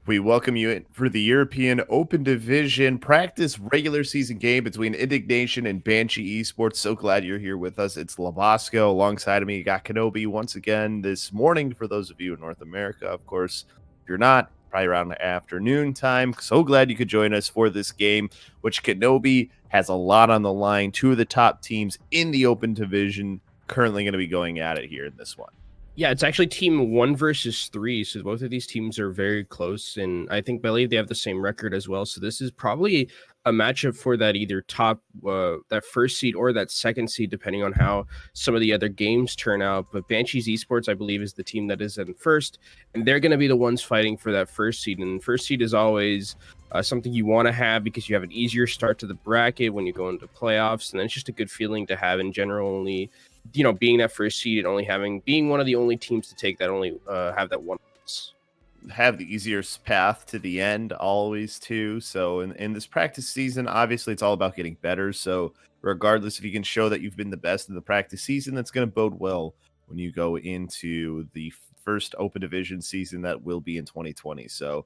We welcome you in for the European Open Division practice regular season game between Indignation and Banshee Esports. So glad you're here with us. It's Labasco alongside of me. You got Kenobi once again this morning for those of you in North America. Of course, if you're not, probably around the afternoon time. So glad you could join us for this game, which Kenobi has a lot on the line. Two of the top teams in the Open Division currently going to be going at it here in this one. Yeah, it's actually team 1 versus 3, so both of these teams are very close, and I believe they have the same record as well. So this is probably a matchup for that either top that first seed or that second seed, depending on how some of the other games turn out. But Banshees Esports, I believe, is the team that is in first, and they're going to be the ones fighting for that first seed. And first seed is always something you want to have because you have an easier start to the bracket when you go into playoffs, and then it's just a good feeling to have in general. Only being that first seed and only being one of the only teams to take that, only have that one. Have the easiest path to the end always too. So in this practice season, obviously it's all about getting better. So regardless if you can show that you've been the best in the practice season, that's going to bode well when you go into the first Open Division season that will be in 2020. So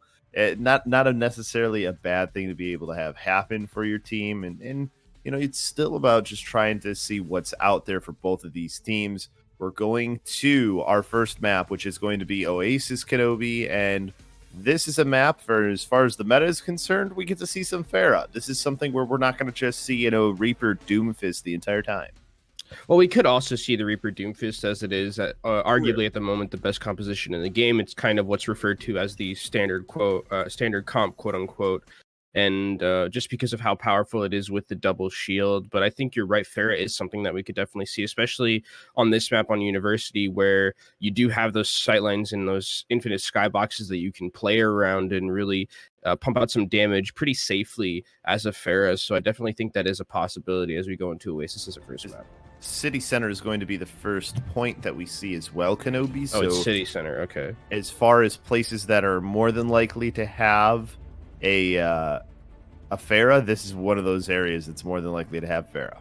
not necessarily a bad thing to be able to have happen for your team. And it's still about just trying to see what's out there for both of these teams. We're going to our first map, which is going to be Oasis Kenobi, and this is a map for, as far as the meta is concerned, we get to see some Pharah. This is something where we're not going to just see, Reaper Doomfist the entire time. Well, we could also see the Reaper Doomfist as it is, arguably at the moment, the best composition in the game. It's kind of what's referred to as the standard comp, quote unquote. And just because of how powerful it is with the double shield. But I think you're right, Pharah is something that we could definitely see, especially on this map on University, where you do have those sightlines and those infinite skyboxes that you can play around and really pump out some damage pretty safely as a Pharah. So I definitely think that is a possibility as we go into Oasis as a first map. City Center is going to be the first point that we see as well, Kenobi. So it's City Center, okay. As far as places that are more than likely to have a Pharah, this is one of those areas that's more than likely to have Pharah.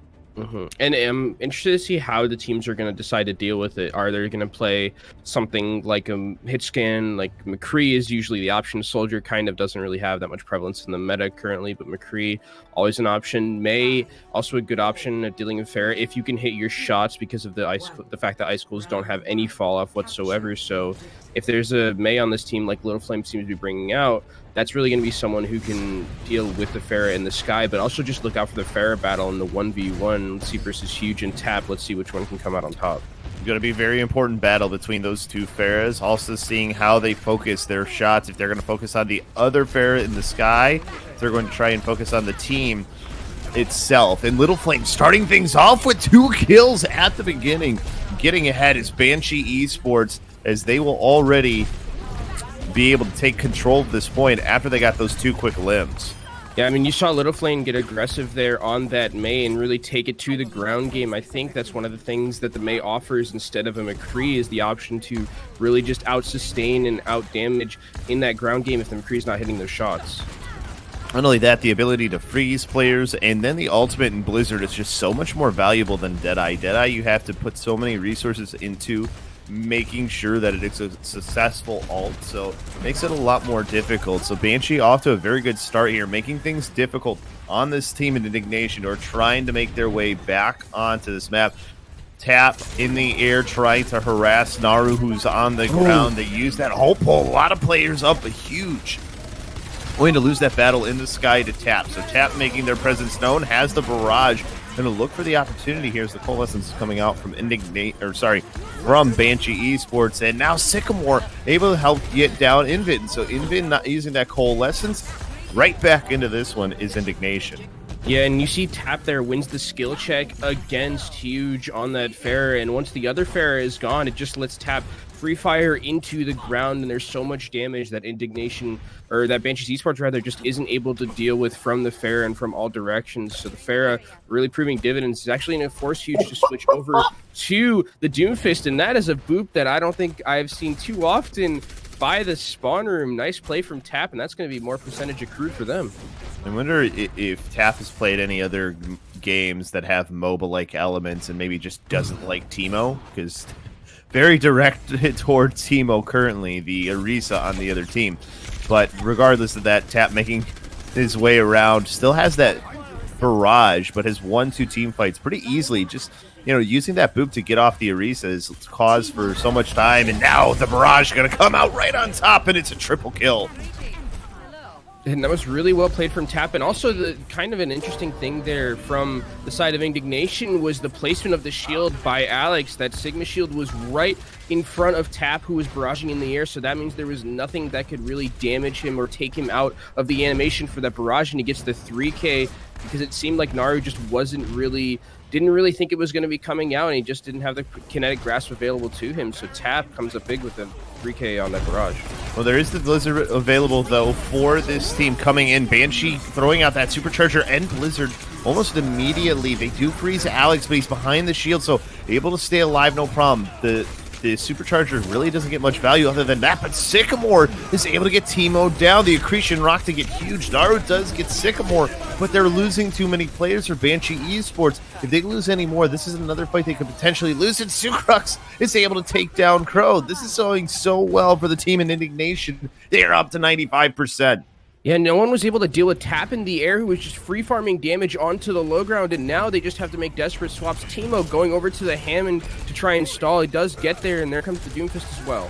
And I'm interested to see how the teams are going to decide to deal with it. Are they going to play something like a hit scan? Like McCree is usually the option. Soldier kind of doesn't really have that much prevalence in the meta currently, but McCree always an option. May also a good option at dealing with Pharah if you can hit your shots because of the fact that icicles don't have any fall off whatsoever. So if there's a May on this team like Little Flame seems to be bringing out, that's really going to be someone who can deal with the Pharah in the sky, but also just look out for the Pharah battle in the 1v1. Let's see versus Huge and Tap. Let's see which one can come out on top. Going to be a very important battle between those two Pharahs. Also seeing how they focus their shots. If they're going to focus on the other Pharah in the sky, if they're going to try and focus on the team itself. And Little Flame starting things off with 2 kills at the beginning. Getting ahead is Banshee Esports, as they will already be able to take control at this point after they got those 2 quick limbs. Yeah, I mean, you saw Little Flame get aggressive there on that May and really take it to the ground game. I think that's one of the things that the May offers instead of a McCree is the option to really just out-sustain and out-damage in that ground game if the McCree's not hitting those shots. Not only that, the ability to freeze players, and then the ultimate in Blizzard is just so much more valuable than Deadeye. Deadeye, you have to put so many resources into making sure that it's a successful ult, so it makes it a lot more difficult. So Banshee off to a very good start here, making things difficult on this team in Indignation, or trying to make their way back onto this map. Tap in the air, trying to harass Naru, who's on the ground. They use that whole pull. A lot of players up, a Huge going to lose that battle in the sky to Tap. So Tap making their presence known, has the barrage. Going to look for the opportunity here as the coalescence is coming out from from Banshee Esports, and now Sycamore able to help get down Invin. So Invin not using that coalescence. Right back into this one is Indignation. Yeah, and you see Tap there wins the skill check against Huge on that Pharah, and once the other Pharah is gone, it just lets Tap free fire into the ground, and there's so much damage that Indignation, or that Banshees Esports rather, just isn't able to deal with from the Pharah and from all directions. So the Pharah really proving dividends. Is actually going to force Huge to switch over to the Doomfist, and that is a boop that I don't think I've seen too often by the spawn room. Nice play from Tap, and that's going to be more percentage accrued for them. I wonder if Tap has played any other games that have MOBA-like elements and maybe just doesn't like Teemo, because very directed towards Teemo currently, the Orisa on the other team. But regardless of that, Tap making his way around, still has that barrage, but has won 2 team fights pretty easily. Just, using that boop to get off the Orisa is cause for so much time, and now the barrage is going to come out right on top, and it's a triple kill. And that was really well played from Tap. And also the kind of an interesting thing there from the side of Indignation was the placement of the shield by Alex. That Sigma shield was right in front of Tap, who was barraging in the air. So that means there was nothing that could really damage him or take him out of the animation for that barrage. And he gets the 3K because it seemed like Naru just didn't really think it was going to be coming out, and he just didn't have the kinetic grasp available to him. So Tap comes up big with the 3K on that barrage. Well, there is the Blizzard available, though, for this team coming in. Banshee throwing out that Supercharger and Blizzard almost immediately. They do freeze Alex, but he's behind the shield, so able to stay alive, no problem. The Supercharger really doesn't get much value other than that, but Sycamore is able to get Teemo down. The Accretion Rock to get huge. Naru does get Sycamore, but they're losing too many players for Banshee Esports. If they lose any more, this is another fight they could potentially lose, and Sucrux is able to take down Crow. This is going so well for the team in Indignation. They are up to 95%. Yeah, no one was able to deal with Tap in the air, who was just free farming damage onto the low ground, and now they just have to make desperate swaps. Teemo going over to the Hammond to try and stall. He does get there, and there comes the Doomfist as well.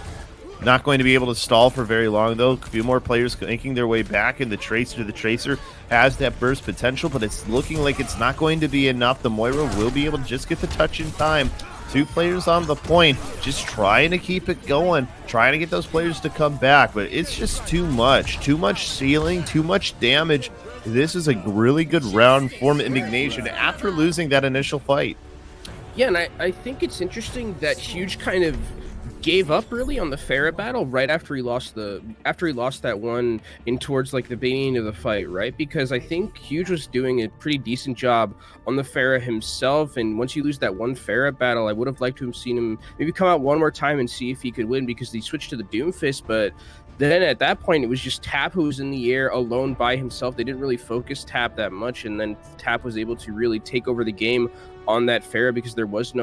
Not going to be able to stall for very long, though. A few more players making their way back, and the Tracer has that burst potential, but it's looking like it's not going to be enough. The Moira will be able to just get the touch in time. 2 players on the point, just trying to keep it going, trying to get those players to come back, but it's just too much ceiling, too much damage. This is a really good round for Indignation after losing that initial fight. Yeah, and I think it's interesting that Huge kind of gave up really on the Pharah battle right after he lost that one in towards like the beginning of the fight, right? Because I think Huge was doing a pretty decent job on the Pharah himself, and once you lose that one Pharah battle, I would have liked to have seen him maybe come out one more time and see if he could win, because he switched to the Doomfist. But then at that point, it was just Tap who was in the air alone by himself. They didn't really focus Tap that much, and then Tap was able to really take over the game on that Pharah, because there was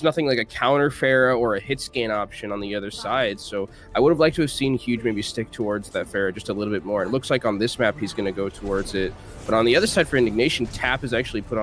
nothing like a counter Pharah or a hit scan option on the other side. So I would have liked to have seen Huge maybe stick towards that Pharah just a little bit more. It looks like on this map he's going to go towards it, but on the other side for Indignation, Tap has actually put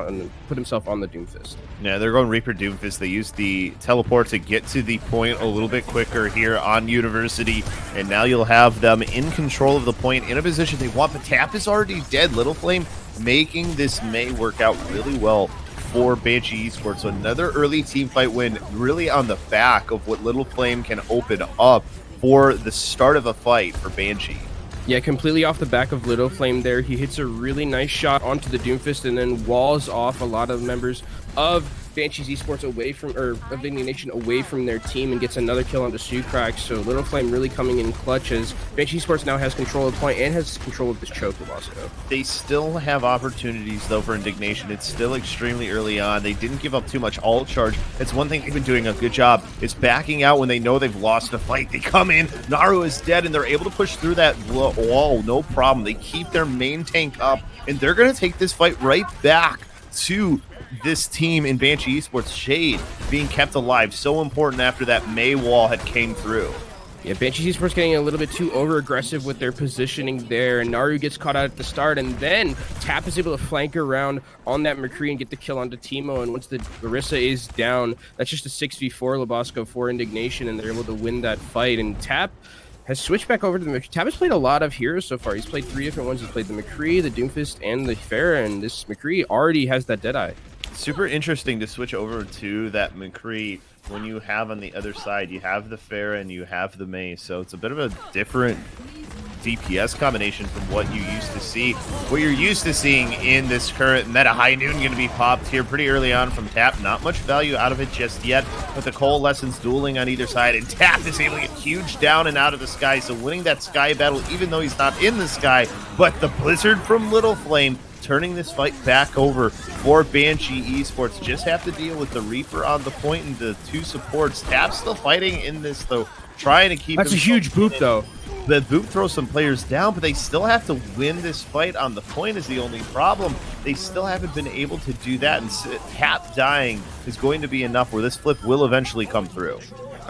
himself on the Doomfist. Yeah, they're going Reaper Doomfist. They use the teleport to get to the point a little bit quicker here on University, and now you'll have them in control of the point in a position they want, but Tap is already dead. Little Flame making this May work out really well for Banshee Esports. So another early team fight win, really on the back of what Little Flame can open up for the start of a fight for Banshee. Yeah, completely off the back of Little Flame there. He hits a really nice shot onto the Doomfist and then walls off a lot of members of Banshee's Esports of Indignation away from their team, and gets another kill onto Sucrax. So Little Flame really coming in clutch, as Banshee Esports now has control of the point and has control of this choke of Osco. They still have opportunities, though, for Indignation. It's still extremely early on. They didn't give up too much ult charge. It's one thing they've been doing a good job, is backing out when they know they've lost a fight. They come in, Naru is dead, and they're able to push through that wall, no problem. They keep their main tank up, and they're going to take this fight right back to this team in Banshee Esports. Shade being kept alive, so important after that May wall had came through. Yeah, Banshee Esports getting a little bit too over-aggressive with their positioning there, and Naru gets caught out at the start, and then Tap is able to flank around on that McCree and get the kill onto Teemo, and once the Larissa is down, that's just a 6v4 Labosco for Indignation, and they're able to win that fight. And Tap has switched back over to the McCree. Tap has played a lot of heroes so far. He's played 3 different ones. He's played the McCree, the Doomfist, and the Pharah, and this McCree already has that Deadeye. Super interesting to switch over to that McCree when you have on the other side, you have the Pharah and you have the May. So it's a bit of a different DPS combination from what you used to see. What you're used to seeing in this current meta. High Noon going to be popped here pretty early on from Tap. Not much value out of it just yet, but the Coalescence dueling on either side, and Tap is able to get huge down and out of the sky, so winning that sky battle even though he's not in the sky. But the Blizzard from Little Flame turning this fight back over for Banshee Esports. Just have to deal with the Reaper on the point and the 2 supports. Tap still fighting in this, though, trying to keep... That's a huge boop, though. The boop throws some players down, but they still have to win this fight on the point is the only problem. They still haven't been able to do that, and Tap dying is going to be enough where this flip will eventually come through.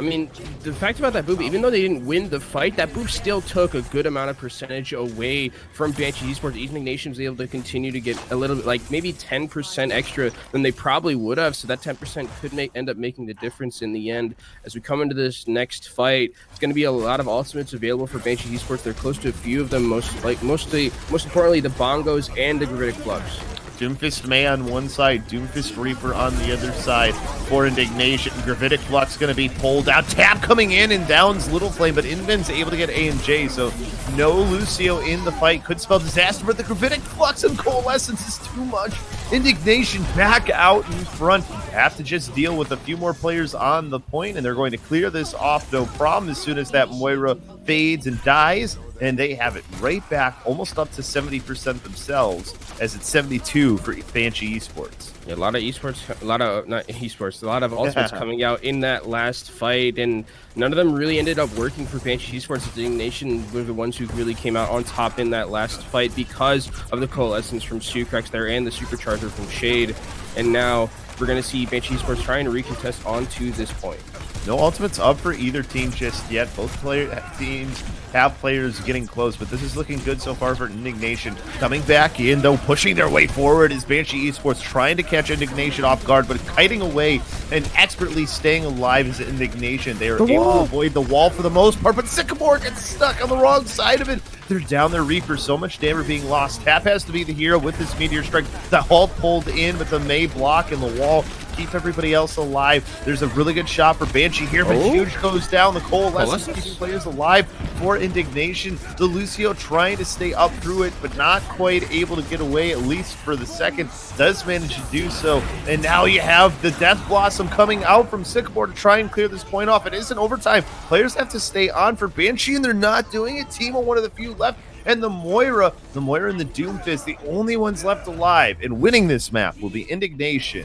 I mean, the fact about that boop, even though they didn't win the fight, that boop still took a good amount of percentage away from Banshee Esports. Indignation was able to continue to get a little bit, like maybe 10% extra than they probably would have. So that 10% could end up making the difference in the end. As we come into this next fight, it's going to be a lot of ultimates available for Banshee Esports. They're close to a few of them, most importantly, the Bongos and the Gravitic Flux. Doomfist May on one side, Doomfist Reaper on the other side for Indignation. Gravitic Flux going to be pulled out. Tab coming in and downs Little Flame, but Invin's able to get A and J, so no Lucio in the fight. Could spell disaster, but the Gravitic Flux and Coalescence is too much. Indignation back out in front. Have to just deal with a few more players on the point, and they're going to clear this off no problem as soon as that Moira fades and dies. And they have it right back, almost up to 70% themselves, as it's 72 for Banshee Esports. Yeah, a lot of esports, a lot of ultimates coming out in that last fight, and none of them really ended up working for Banshee Esports. Indignation were the ones who really came out on top in that last fight because of the Coalescence from Sucrex there and the Supercharger from Shade. And now we're going to see Banshee Esports trying to recontest onto this point. No ultimates up for either team just yet. Both teams have players getting close, but this is looking good so far for Indignation. Coming back in, though, pushing their way forward is Banshee Esports, trying to catch Indignation off guard, but kiting away and expertly staying alive is Indignation. They are able to avoid the wall for the most part, but Sycamore gets stuck on the wrong side of it. They're down their Reaper, so much damage being lost. Tap has to be the hero with this Meteor Strike. The Halt pulled in, but the May block in the wall keep everybody else alive. There's a really good shot for Banshee here, but Huge goes down. The Coalescence keeping players alive for Indignation. The Lucio trying to stay up through it, but not quite able to get away, at least for the second. Does manage to do so, and now you have the Death Blossom coming out from Sycamore to try and clear this point off. It is an overtime. Players have to stay on for Banshee, and they're not doing it. Team of one of the few left. And the Moira and the Doomfist, the only ones left alive. And winning this map will be Indignation.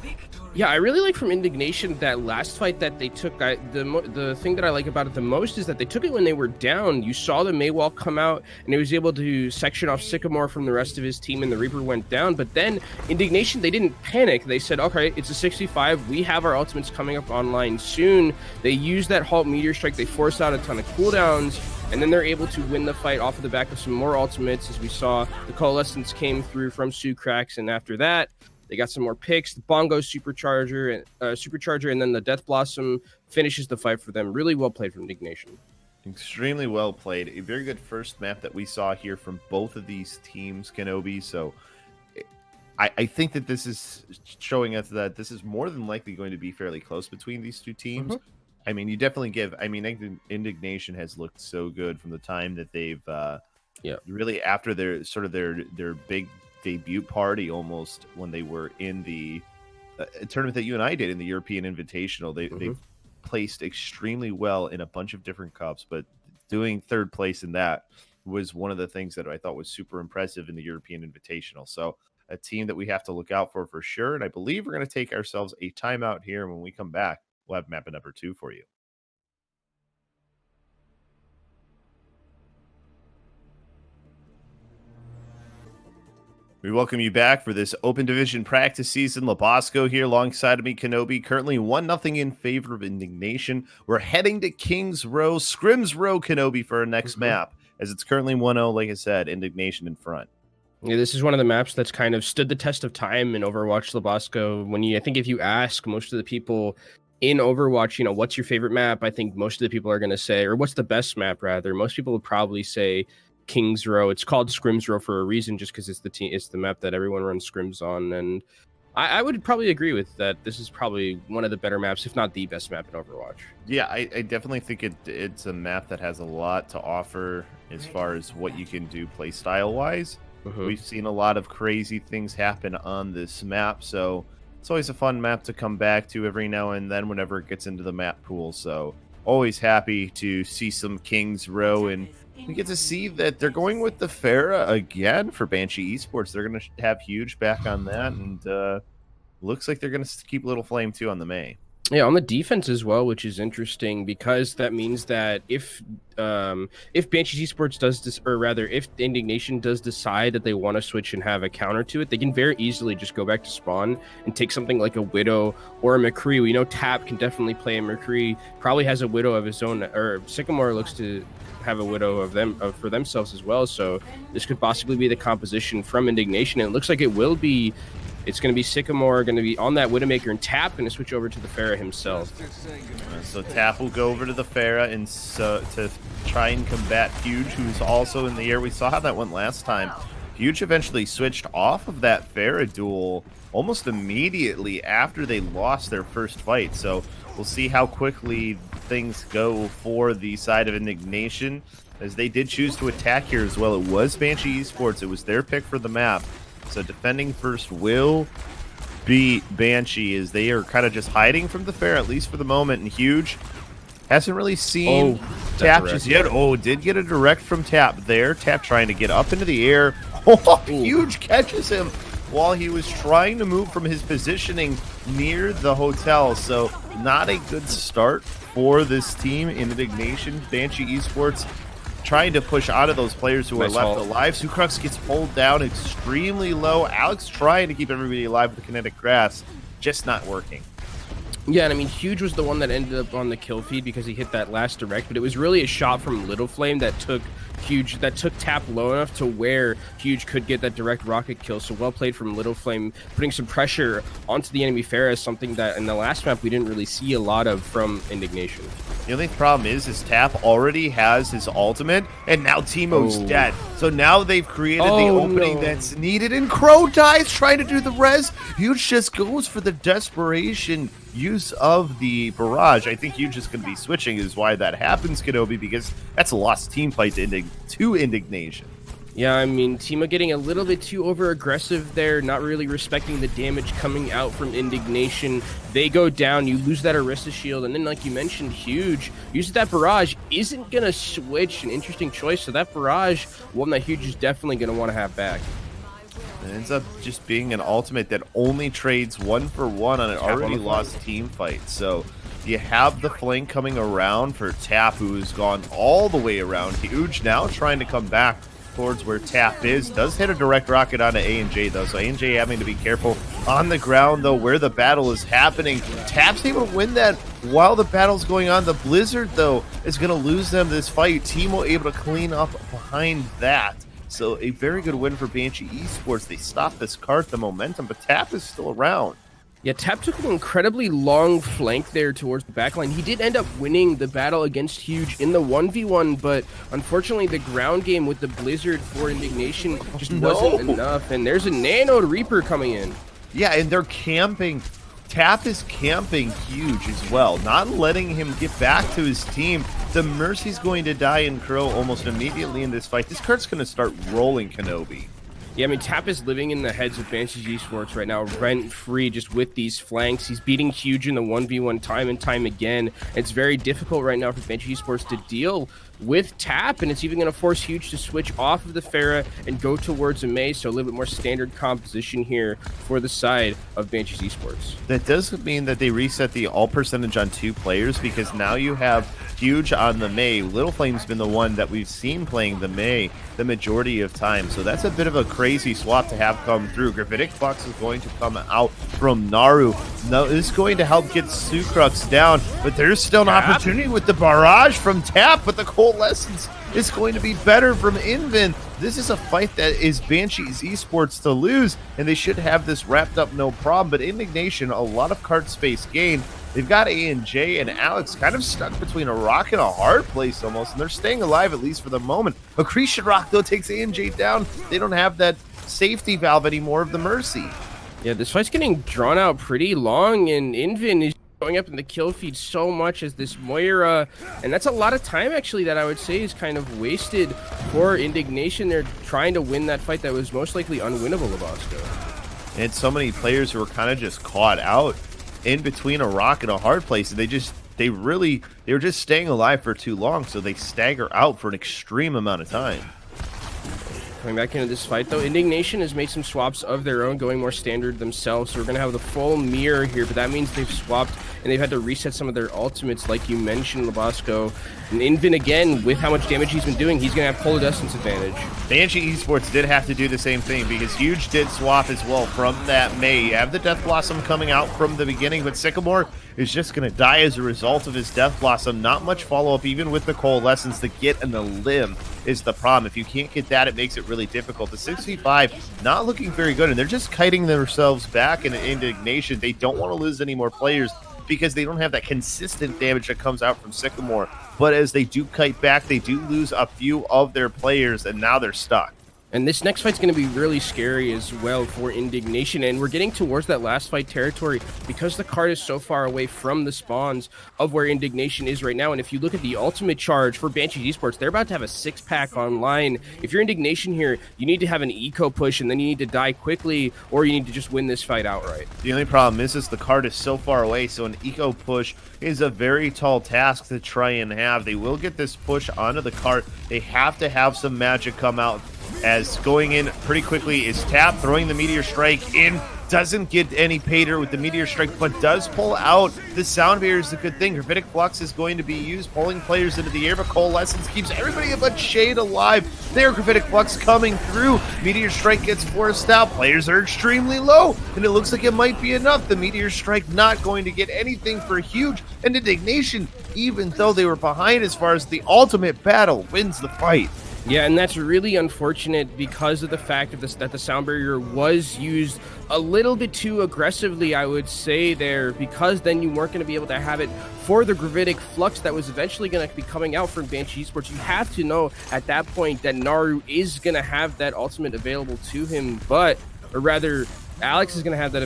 Yeah, I really like from Indignation that last fight that they took. The thing that I like about it the most is that they took it when they were down. You saw the Maywall come out, and he was able to section off Sycamore from the rest of his team, and the Reaper went down. But then Indignation, they didn't panic. They said, okay, it's a 65. We have our ultimates coming up online soon. They used that Halt Meteor Strike. They forced out a ton of cooldowns, and then they're able to win the fight off of the back of some more ultimates. As we saw, the Coalescence came through from Sucrex, and after that, they got some more picks. The Bongo Supercharger, and then the Death Blossom finishes the fight for them. Really well played from Indignation. Extremely well played. A very good first map that we saw here from both of these teams, Kenobi. So I think that this is showing us that this is more than likely going to be fairly close between these two teams. I mean, you definitely Indignation has looked so good from the time that they've really after their big debut party, almost, when they were in the tournament that you and I did in the European Invitational. They've placed extremely well in a bunch of different cups, but doing third place in that was one of the things that I thought was super impressive in the European Invitational. So a team that we have to look out for sure. And I believe we're going to take ourselves a timeout here. And when we come back, we'll have map number 2 for you. We welcome you back for this Open Division practice season. Labosco here alongside of me, Kenobi. Currently 1-0 in favor of Indignation. We're heading to Kings Row, Scrims Row, Kenobi, for our next map, as it's currently 1-0, like I said, Indignation in front. Yeah, this is one of the maps that's kind of stood the test of time in Overwatch. Labosco, I think if you ask most of the people in Overwatch, what's your favorite map, I think most of the people are going to say, or what's the best map, rather, most people would probably say Kings Row. It's called Scrims Row for a reason, just because it's the map that everyone runs scrims on, and I would probably agree with that. This is probably one of the better maps, if not the best map in Overwatch. Yeah, I definitely think it's a map that has a lot to offer as far as what you can do play style wise. We've seen a lot of crazy things happen on this map, so it's always a fun map to come back to every now and then whenever it gets into the map pool. So always happy to see some Kings Row, and we get to see that they're going with the Pharah again for Banshee Esports. They're going to have Huge back on that, and looks like they're going to keep Little Flame too on the May. Yeah, on the defense as well, which is interesting because that means that if Banshee Esports does this, or rather, if Indignation does decide that they want to switch and have a counter to it, they can very easily just go back to spawn and take something like a Widow or a McCree. We know Tap can definitely play a McCree, probably has a Widow of his own, or Sycamore looks to have a Widow of them for themselves as well. So this could possibly be the composition from Indignation, and it looks like it will be. It's going to be Sycamore, going to be on that Widowmaker, and Tap going to switch over to the Pharah himself. So Tap will go over to the Pharah and to try and combat Huge, who's also in the air. We saw how that went last time. Huge eventually switched off of that Pharah duel almost immediately after they lost their first fight. So we'll see how quickly things go for the side of Indignation, as they did choose to attack here as well. It was Banshee Esports. It was their pick for the map. So defending first will be Banshee, as they are kind of just hiding from the Pharah, at least for the moment. And Huge hasn't really seen Tap just yet. Oh, did get a direct from Tap there. Tap trying to get up into the air. Oh, Huge catches him while he was trying to move from his positioning near the hotel. So not a good start for this team in Indignation. Banshee Esports trying to push out of those players who are left alive. Sucrux gets pulled down extremely low. Alex trying to keep everybody alive with the kinetic grass, just not working. Yeah, and I mean, Huge was the one that ended up on the kill feed because he hit that last direct, but it was really a shot from Little Flame that took Tap low enough to where Huge could get that direct rocket kill. So well played from Little Flame, putting some pressure onto the enemy Pharah, something that in the last map we didn't really see a lot of from Indignation. The only problem is Tap already has his ultimate, and now Teemo's dead. So now they've created the opening that's needed, and Crow dies trying to do the res. Huge just goes for the desperation use of the barrage. I think Huge is going to be switching is why that happens, Kenobi, because that's a lost team fight to Indignation. Yeah, I mean, Teemo getting a little bit too over-aggressive there, not really respecting the damage coming out from Indignation. They go down, you lose that Orisa shield, and then, like you mentioned, Huge uses that barrage, isn't going to switch, an interesting choice. So that barrage, one that Huge is definitely going to want to have back. It ends up just being an ultimate that only trades 1-for-1 on an already lost team fight. So you have the flank coming around for Tap, who's gone all the way around. Huge now trying to come back towards where Tap is. Does hit a direct rocket onto A&J, though, so A&J having to be careful on the ground, though, where the battle is happening. Tap's able to win that while the battle's going on. The Blizzard, though, is going to lose them this fight. Teemo able to clean up behind that. So a very good win for Banshee Esports. They stopped this cart, the momentum, but Tap is still around. Yeah, Tap took an incredibly long flank there towards the backline. He did end up winning the battle against Huge in the 1v1, but unfortunately the ground game with the Blizzard for Indignation just wasn't enough. And there's a Nano Reaper coming in. Yeah, and they're camping. Tap is camping Huge as well, not letting him get back to his team. The Mercy's going to die in Crow almost immediately in this fight. This card's going to start rolling, Kenobi. Yeah, I mean, Tap is living in the heads of Banshee Esports right now, rent-free, just with these flanks. He's beating Huge in the 1v1 time and time again. It's very difficult right now for Banshee Esports to deal with Tap, and it's even going to force Huge to switch off of the Pharah and go towards EMEA, so a little bit more standard composition here for the side of Banshee Esports. That does mean that they reset the all percentage on 2 players, because now you have Huge on the Mei. Little Flame's been the one that we've seen playing the Mei the majority of time, so that's a bit of a crazy swap to have come through. Gravitic Box is going to come out from Naru. Now, this is going to help get Sucrux down, but there's still an opportunity with the barrage from Tap, but the Coalescence is going to be better from Invin. This is a fight that is Banshee's Esports to lose, and they should have this wrapped up no problem, but Indignation, a lot of card space gained. They've got A&J and Alex kind of stuck between a rock and a hard place almost, and they're staying alive at least for the moment. Accretion Rock, though, takes A&J down. They don't have that safety valve anymore of the Mercy. Yeah, this fight's getting drawn out pretty long, and Invin is going up in the kill feed so much as this Moira, and that's a lot of time actually that I would say is kind of wasted for Indignation. They're trying to win that fight that was most likely unwinnable of Oscar. And so many players who were kind of just caught out in between a rock and a hard place, and they were just staying alive for too long, so they stagger out for an extreme amount of time. Coming back into this fight, though, Indignation has made some swaps of their own, going more standard themselves. So we're going to have the full mirror here, but that means they've swapped and they've had to reset some of their ultimates, like you mentioned, Labasco. And Invin, again, with how much damage he's been doing, he's going to have Polar Distance advantage. Banshee Esports did have to do the same thing because Huge did swap as well from that May. You have the Death Blossom coming out from the beginning, but Sycamore is just going to die as a result of his Death Blossom. Not much follow-up, even with the Coalescence. The get and the limb is the problem. If you can't get that, it makes it really difficult. The 6v5 not looking very good, and they're just kiting themselves back in Indignation. They don't want to lose any more players because they don't have that consistent damage that comes out from Sycamore. But as they do kite back, they do lose a few of their players, and now they're stuck. And this next fight's going to be really scary as well for Indignation, and we're getting towards that last fight territory because the card is so far away from the spawns of where Indignation is right now. And if you look at the ultimate charge for Banshee Esports, they're about to have a 6-pack online. If you're Indignation here, you need to have an eco push, and then you need to die quickly, or you need to just win this fight outright. The only problem is the card is so far away, so an eco push is a very tall task to try and have. They will get this push onto the card. They have to have some magic come out, as going in pretty quickly is Tap, throwing the Meteor Strike in. Doesn't get any payter with the Meteor Strike, but does pull out the Sound Barrier is a good thing. Gravitic Flux is going to be used, pulling players into the air, but Coalescence keeps everybody but Shade alive. There, Gravitic Flux coming through. Meteor Strike gets forced out. Players are extremely low, and it looks like it might be enough. The Meteor Strike not going to get anything for Huge, and Indignation, even though they were behind as far as the ultimate battle, wins the fight. Yeah, and that's really unfortunate because of the fact that the Sound Barrier was used a little bit too aggressively, I would say there, because then you weren't going to be able to have it for the Gravitic Flux that was eventually going to be coming out from Banshee Esports. You have to know at that point that Naru is going to have that ultimate available to him, or rather, Alex is going to have that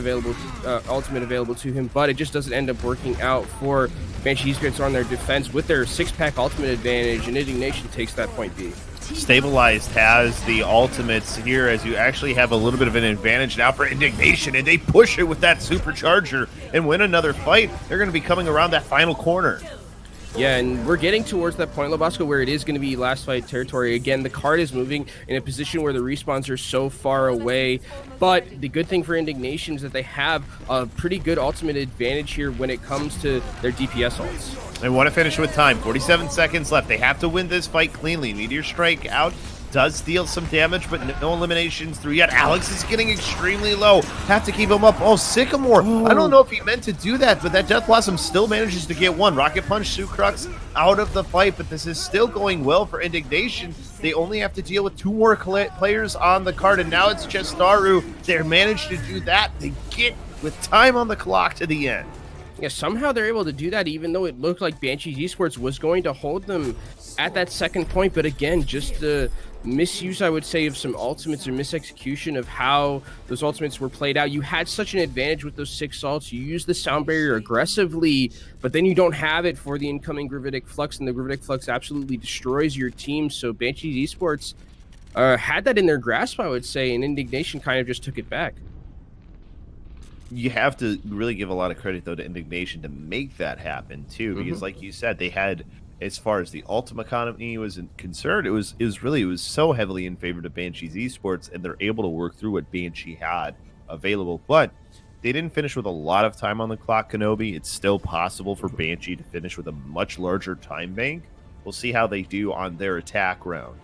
ultimate available to him, but it just doesn't end up working out for Banshee Esports on their defense with their 6-pack ultimate advantage, and Indignation takes that point B. Stabilized has the ultimates here, as you actually have a little bit of an advantage now for Indignation, and they push it with that supercharger and win another fight. They're going to be coming around that final corner. Yeah, and we're getting towards that point, Labasco, where it is going to be last fight territory. Again, the card is moving in a position where the respawns are so far away. But the good thing for Indignation is that they have a pretty good ultimate advantage here when it comes to their DPS ults. They want to finish with time. 47 seconds left. They have to win this fight cleanly. Meteor Strike out. Does deal some damage, but no eliminations through yet. Alex is getting extremely low. Have to keep him up. Oh, Sycamore. Ooh. I don't know if he meant to do that, but that Death Blossom still manages to get one. Rocket Punch, Sucrux out of the fight, but this is still going well for Indignation. They only have to deal with 2 more players on the card, and now it's Chestaru. They managed to do that. They get with time on the clock to the end. Yeah, somehow they're able to do that, even though it looked like Banshee Esports was going to hold them at that second point. But again, just the misuse, I would say, of some ultimates or misexecution of how those ultimates were played out. You had such an advantage with those 6 ults. You use the Sound Barrier aggressively, but then you don't have it for the incoming Gravitic Flux, and the Gravitic Flux absolutely destroys your team. So Banshee Esports had that in their grasp, I would say, and Indignation kind of just took it back. You have to really give a lot of credit, though, to Indignation to make that happen, too, because like you said, they had, as far as the ultimate economy was concerned, it was so heavily in favor to Banshee's Esports, and they're able to work through what Banshee had available. But they didn't finish with a lot of time on the clock, Kenobi. It's still possible for Banshee to finish with a much larger time bank. We'll see how they do on their attack round.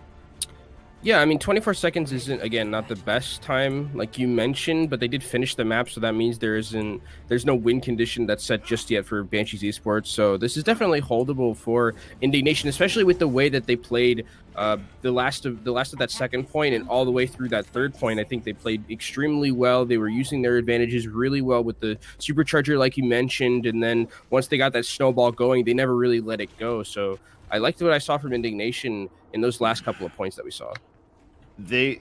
Yeah, I mean, 24 seconds isn't, again, not the best time, like you mentioned, but they did finish the map, so that means there's no win condition that's set just yet for Banshee's Esports. So this is definitely holdable for Indignation, especially with the way that they played the last of that second point and all the way through that third point. I think they played extremely well. They were using their advantages really well with the supercharger, like you mentioned, and then once they got that snowball going, they never really let it go. So I liked what I saw from Indignation in those last couple of points that we saw. They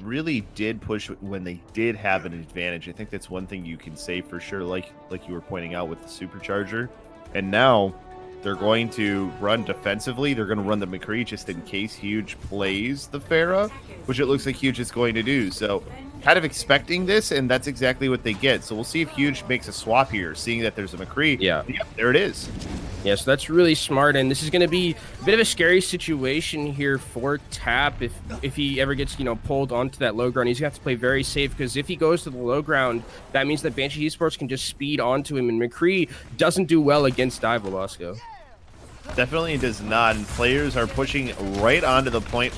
really did push when they did have an advantage. I think that's one thing you can say for sure, like you were pointing out with the supercharger. And now they're going to run defensively. They're going to run the McCree just in case Huge plays the Pharah, which it looks like Huge is going to do. So kind of expecting this, and that's exactly what they get. So we'll see if Huge makes a swap here, seeing that there's a McCree. Yeah, there it is. Yeah, so that's really smart, and this is going to be a bit of a scary situation here for Tap if he ever gets, pulled onto that low ground. He's going to have to play very safe, because if he goes to the low ground, that means that Banshee Esports can just speed onto him, and McCree doesn't do well against Dive Labasco. Definitely does not, and players are pushing right onto the point.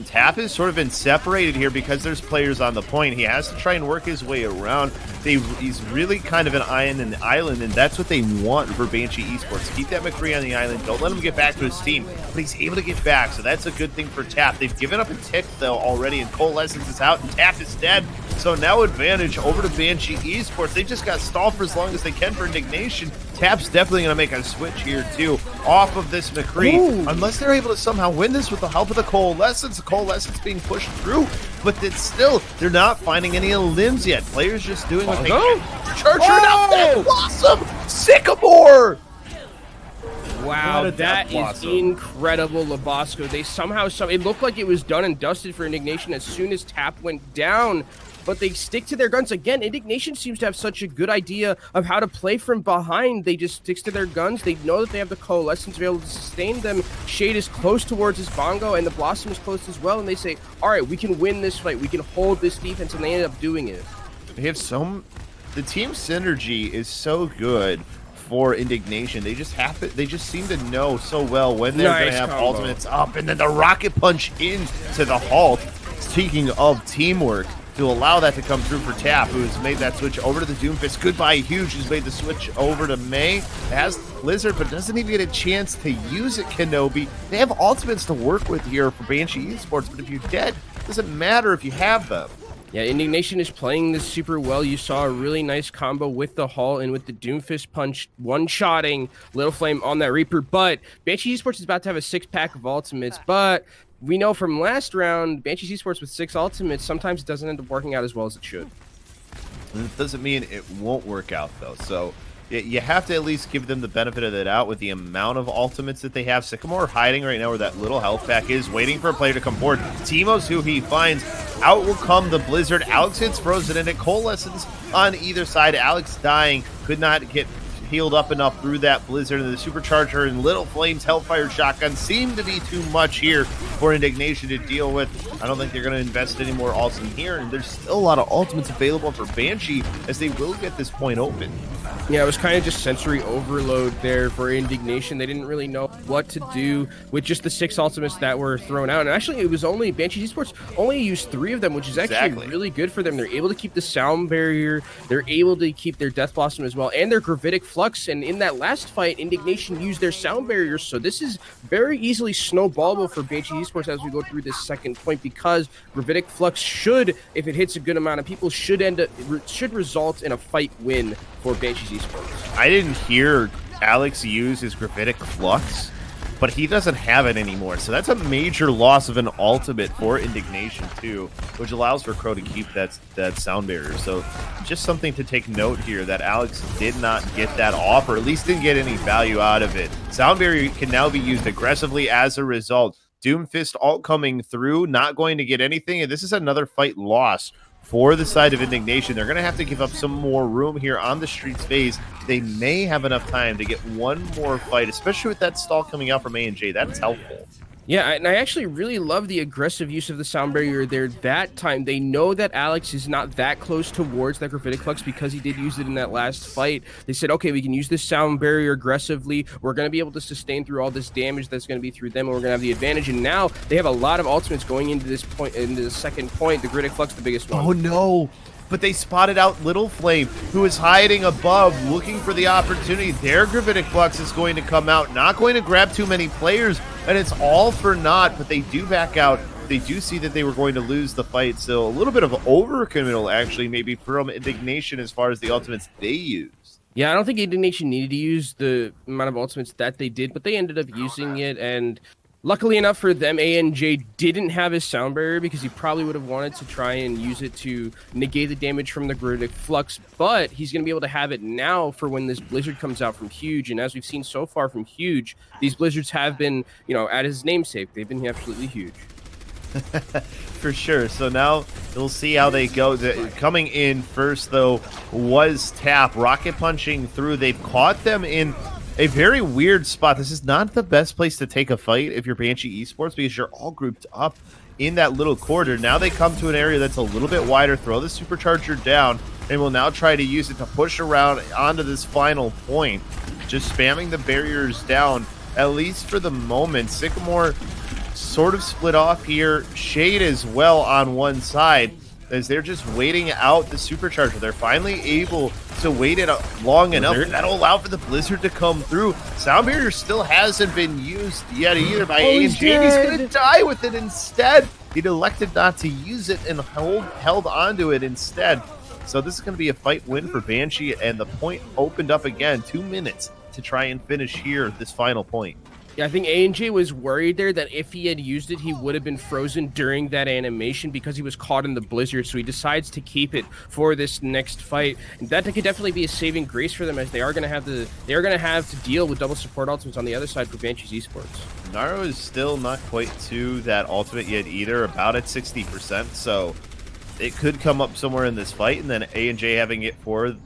Tap has sort of been separated here because there's players on the point. He has to try and work his way around. He's really kind of an eye in an island, and that's what they want for Banshee Esports. Keep that McCree on the island. Don't let him get back to his team. But he's able to get back, so that's a good thing for Tap. They've given up a tick, though, already, and Coalescence is out, and Tap is dead. So now advantage over to Banshee Esports. They just got stalled for as long as they can for Indignation. Tap's definitely going to make a switch here, too, off of this McCree. Ooh. Unless they're able to somehow win this with the help of the Coalescence. The Coalescence being pushed through, but it's still, they're not finding any limbs yet. Players just doing what they can. Charger out that Blossom! Sycamore! Wow, that is incredible, Labasco. They somehow, it looked like it was done and dusted for Indignation as soon as Tap went down, but they stick to their guns. Again, Indignation seems to have such a good idea of how to play from behind. They just stick to their guns. They know that they have the Coalescence to be able to sustain them. Shade is close towards his Bongo, and the Blossom is close as well, and they say, all right, we can win this fight. We can hold this defense, and they ended up doing it. They have the team synergy is so good for Indignation. They just seem to know so well when they're going to have ultimates up, and then the rocket punch into the halt. Speaking of teamwork, to allow that to come through for Tap, who has made that switch over to the Doomfist. Goodbye Huge, who's made the switch over to May. Has Blizzard, but doesn't even get a chance to use it. Kenobi. They have ultimates to work with here for Banshee Esports, but if you're dead, it doesn't matter if you have them. Yeah, Indignation is playing this super well. You saw a really nice combo with the Hull and with the Doomfist punch, one-shotting Little Flame on that Reaper. But Banshee Esports is about to have a 6-pack of ultimates. But we know from last round, Banshee Esports with 6 ultimates, sometimes it doesn't end up working out as well as it should. It doesn't mean it won't work out, though. So you have to at least give them the benefit of the doubt with the amount of ultimates that they have. Sycamore hiding right now where that little health pack is, waiting for a player to come forward. Timo's who he finds. Out will come the Blizzard. Alex hits frozen in it. Coalescence on either side. Alex dying. Could not get healed up enough through that Blizzard, and the Supercharger and Little Flames Hellfire Shotgun seem to be too much here for Indignation to deal with. I don't think they're going to invest any more ults in here, and there's still a lot of ultimates available for Banshee as they will get this point open. Yeah, it was kind of just sensory overload there for Indignation. They didn't really know what to do with just the 6 ultimates that were thrown out. And actually, it was only Banshee Esports only used 3 of them, which is actually really good for them. They're able to keep the sound barrier. They're able to keep their Death Blossom as well, and their Gravitic Flux. And in that last fight, Indignation used their sound barriers. So this is very easily snowballable for Banshee Esports as we go through this second point, because Gravitic Flux should, if it hits a good amount of people, should result in a fight win for Banshee Esports. I didn't hear Alex use his Gravitic Flux, but he doesn't have it anymore. So that's a major loss of an ultimate for Indignation too, which allows for Crow to keep that sound barrier. So just something to take note here, that Alex did not get that off, or at least didn't get any value out of it. Sound barrier can now be used aggressively as a result. Doomfist ult coming through, not going to get anything, and this is another fight loss for the side of Indignation. They're going to have to give up some more room here on the Streets phase. They may have enough time to get one more fight, especially with that stall coming out from A&J. That's helpful. Yeah, and I actually really love the aggressive use of the sound barrier there that time. They know that Alex is not that close towards that Gravitic Flux because he did use it in that last fight. They said, okay, we can use this sound barrier aggressively. We're going to be able to sustain through all this damage that's going to be through them, and we're going to have the advantage. And now they have a lot of ultimates going into this point, into the second point. The Gravitic Flux, the biggest one. Oh, no. But they spotted out Little Flame, who is hiding above, looking for the opportunity. Their Gravitic Flux is going to come out, not going to grab too many players, and it's all for naught, but they do back out. They do see that they were going to lose the fight, so a little bit of overcommittal, actually, maybe from Indignation as far as the ultimates they used. Yeah, I don't think Indignation needed to use the amount of ultimates that they did, but they ended up using it, and luckily enough for them, ANJ didn't have his sound barrier because he probably would have wanted to try and use it to negate the damage from the Gravitic Flux, but he's going to be able to have it now for when this Blizzard comes out from Huge. And as we've seen so far from Huge, these Blizzards have been, at his namesake, they've been absolutely huge. For sure. So now we'll see how they go. Coming in first, though, was Tap. Rocket punching through. They've caught them in a very weird spot. This is not the best place to take a fight if you're Banshee Esports because you're all grouped up in that little corridor. Now they come to an area that's a little bit wider, throw the supercharger down, and will now try to use it to push around onto this final point. Just spamming the barriers down, at least for the moment. Sycamore sort of split off here. Shade as well on one side as they're just waiting out the supercharger. They're finally able to wait it long enough. That'll allow for the Blizzard to come through. Sound barrier still hasn't been used yet either by A&J. He's going to die with it instead. He elected not to use it and held onto it instead. So this is going to be a fight win for Banshee, and the point opened up again. 2 minutes to try and finish here this final point. Yeah, I think A&J was worried there that if he had used it, he would have been frozen during that animation because he was caught in the blizzard. So he decides to keep it for this next fight. And that could definitely be a saving grace for them, as they are going to have to deal with double support ultimates on the other side for Banshee Esports. Naru is still not quite to that ultimate yet either, about at 60%. So it could come up somewhere in this fight, and then A&J having it for